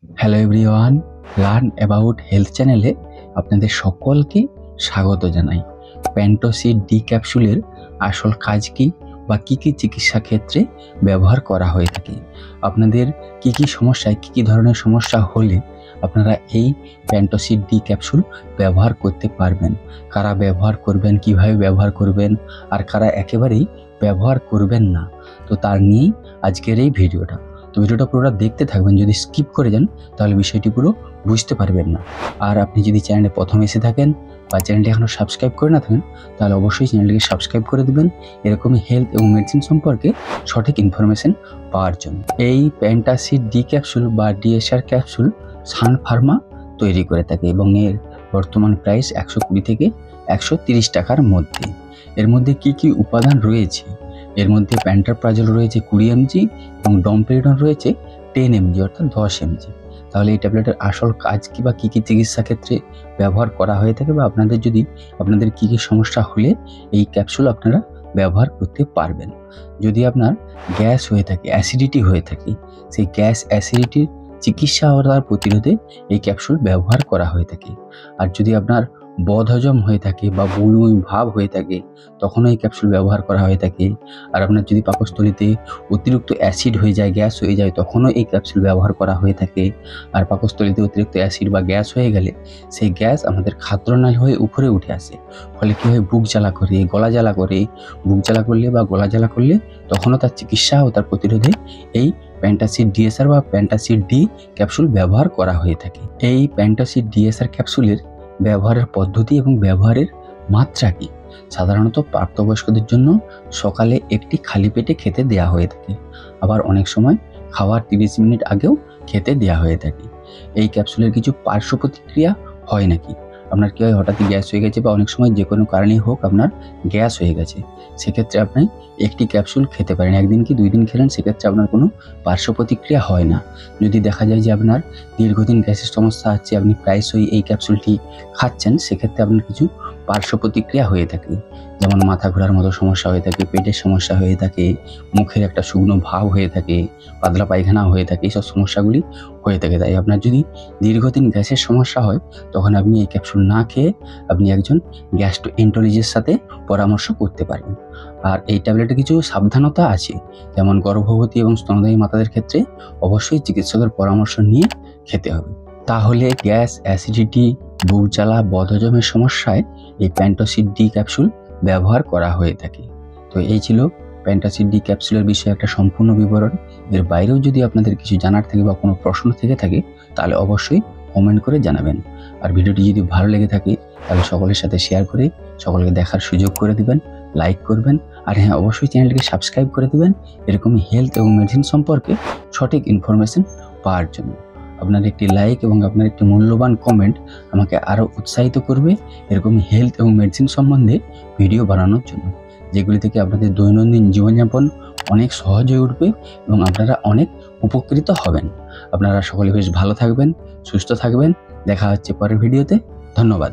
Hello everyone, learn about health চ্যানেলে আপনাদের সকলকে স্বাগত জানাই। প্যান্টোসিড ডি ক্যাপসুলের আসল কাজ কী বা কী কী চিকিৎসা ক্ষেত্রে ব্যবহার করা হয়ে থাকে, আপনাদের কী কী সমস্যায় কী কী ধরনের সমস্যা হলে আপনারা এই প্যান্টোসিড ডি ক্যাপসুল ব্যবহার করতে পারবেন, কারা ব্যবহার করবেন, কিভাবে ব্যবহার করবেন, আর কারা একেবারেই ব্যবহার করবেন না, তো তার নিয়েই আজকের এই ভিডিওটা। তো ভিডিওটা পুরোটা দেখতে থাকবেন, যদি স্কিপ করে যান তাহলে বিষয়টি পুরো বুঝতে পারবেন না। আর আপনি যদি চ্যানেলে প্রথম এসে থাকেন বা চ্যানেলটি এখনও সাবস্ক্রাইব করে না থাকেন তাহলে অবশ্যই চ্যানেলটিকে সাবস্ক্রাইব করে দেবেন এরকমই হেলথ এবং মেডিসিন সম্পর্কে সঠিক ইনফরমেশন পাওয়ার জন্য। এই প্যান্টাসিড ডি ক্যাপসুল বা ডিএসআর ক্যাপসুল সান ফার্মা তৈরি করে থাকে এবং এর বর্তমান প্রাইস 120 থেকে 130 টাকার মধ্যে। এর মধ্যে কি কি উপাদান রয়েছে, এর মধ্যে প্যান্টাপ্রাজল রয়েছে 20 mg এবং ডমপেরিডন রয়েছে 10 mg অর্থাৎ 10 mg। তাহলে এই ট্যাবলেটের আসল কাজ কী বা কী কী চিকিৎসা ক্ষেত্রে ব্যবহার করা হয়ে থাকে, বা আপনাদের কী কী সমস্যা হলে এই ক্যাপসুল আপনারা ব্যবহার করতে পারবেন। যদি আপনার গ্যাস হয়ে থাকে, অ্যাসিডিটি হয়ে থাকে, সেই গ্যাস অ্যাসিডিটির চিকিৎসা ও তার প্রতিরোধে এই ক্যাপসুল ব্যবহার করা হয়ে থাকে। আর যদি আপনার বদহজম হয়ে থাকে বা বমি ভাব হয়ে থাকে তখনও এই ক্যাপসুল ব্যবহার করা হয়ে থাকে। আর আপনার যদি পাকস্থলীতে অতিরিক্ত অ্যাসিড হয়ে যায়, গ্যাস হয়ে যায়, তখনও এই ক্যাপসুল ব্যবহার করা হয়ে থাকে। আর পাকস্থলীতে অতিরিক্ত অ্যাসিড বা গ্যাস হয়ে গেলে সেই গ্যাস আমাদের খাদ্যনালী হয়ে উপরে উঠে আসে, ফলে কী হয়, বুক জ্বালা করে, গলা জ্বালা করে। বুক জ্বালা করলে বা গলা জ্বালা করলে তখনও তার চিকিৎসা ও তার প্রতিরোধে এই প্যান্টাসিড ডিএসআর বা প্যান্টাসিড ডি ক্যাপসুল ব্যবহার করা হয়ে থাকে। এই প্যান্টাসিড ডিএসআর ক্যাপসুলের ব্যবহারের পদ্ধতি এবং ব্যবহারের মাত্রা কী? সাধারণত প্রাপ্তবয়স্কদের জন্য সকালে একটি খালি পেটে খেতে দেওয়া হয়ে থাকে, আবার অনেক সময় খাওয়ার 30 মিনিট আগেও খেতে দেওয়া হয়ে থাকে। এই ক্যাপসুলের কিছু পার্শ্ব প্রতিক্রিয়া হয় নাকি? আপনার কী হয়, হঠাৎই গ্যাস হয়ে গেছে বা অনেক সময় যে কোনো কারণেই হোক আপনার গ্যাস হয়ে গেছে, সেক্ষেত্রে আপনি একটি ক্যাপসুল খেতে পারেন। একদিন কি 2 দিন খেলেন, সেক্ষেত্রে আপনার কোনো পার্শ্ব প্রতিক্রিয়া হয় না। যদি দেখা যায় যে আপনার দীর্ঘদিন গ্যাসের সমস্যা হচ্ছে, আপনি প্রায়শই এই ক্যাপসুলটি খাচ্ছেন, সেক্ষেত্রে আপনার কিছু পার্শ্ব প্রতিক্রিয়া হয়ে থাকে, যেমন মাথা ঘোরার মতো সমস্যা হয়ে থাকে, পেটের সমস্যা হয়ে থাকে, মুখের একটা শুকনো ভাব হয়ে থাকে, পাতলা পায়খানা হয়ে থাকে, এইসব সমস্যাগুলি হয়ে থাকে। তাই আপনার যদি দীর্ঘদিন গ্যাসের সমস্যা হয় তখন আপনি এই ক্যাপসুল না খেয়ে আপনি একজন গ্যাস্ট্রোএন্টারোলজিস্টের সাথে পরামর্শ করতে পারবেন। আর এই ট্যাবলেটে কিছু সাবধানতা আছে, যেমন গর্ভবতী এবং স্তন্যদায়ী মাতাদের ক্ষেত্রে অবশ্যই চিকিৎসকের পরামর্শ নিয়ে খেতে হবে। তাহলে গ্যাস, অ্যাসিডিটি, বুক জ্বালা, বদহজমের সমস্যায় এই প্যান্টোসিড ডি ক্যাপসুল ব্যবহার করা হয়ে থাকে। তো এই ছিল প্যান্টোসিড ডি ক্যাপসুলের বিষয়ে একটা সম্পূর্ণ বিবরণ। এর বাইরেও যদি আপনাদের কিছু জানার থাকে বা কোনো প্রশ্ন থেকে থাকে তাহলে অবশ্যই কমেন্ট করে জানাবেন। আর ভিডিওটি যদি ভালো লেগে থাকে তাহলে সকলের সাথে শেয়ার করে সকলকে দেখার সুযোগ করে দিবেন, লাইক করবেন। আর হ্যাঁ, অবশ্যই চ্যানেলটিকে সাবস্ক্রাইব করে দিবেন এরকমই হেলথ এবং মেডিসিন সম্পর্কে সঠিক ইনফরমেশন পাওয়ার জন্য। আপনার একটি লাইক এবং আপনার একটি মূল্যবান কমেন্ট আমাকে আরও উৎসাহিত করবে এরকম হেলথ এবং মেডিসিন সম্বন্ধে ভিডিও বানানোর জন্য, যেগুলি থেকে আপনাদের দৈনন্দিন জীবনযাপন অনেক সহজ হয়ে উঠবে এবং আপনারা অনেক উপকৃত হবেন। আপনারা সকলে বেশ ভালো থাকবেন, সুস্থ থাকবেন। দেখা হচ্ছে পরের ভিডিওতে। ধন্যবাদ।